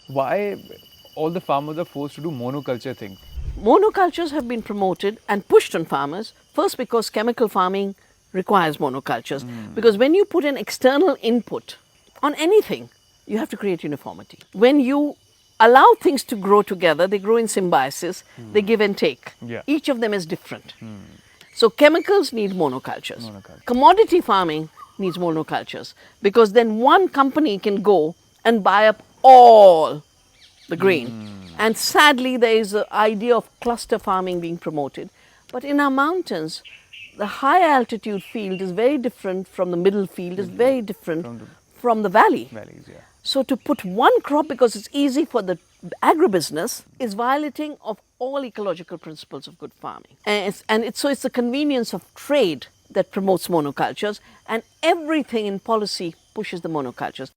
why all the farmers are forced to do monoculture thing? Monocultures have been promoted and pushed on farmers, first because chemical farming requires monocultures. Because when you put an external input on anything, you have to create uniformity. When you allow things to grow together, they grow in symbiosis, they give and take. Yeah. Each of them is different. So chemicals need monocultures. Monoculture. Commodity farming needs monocultures because then one company can go and buy up all the grain. And sadly, there is the idea of cluster farming being promoted. But in our mountains, the high altitude field is very different from the middle field, is very different from the valley. Valleys, yeah. So to put one crop because it's easy for the agribusiness is violating of all ecological principles of good farming. So it's the convenience of trade that promotes monocultures, and everything in policy pushes the monocultures.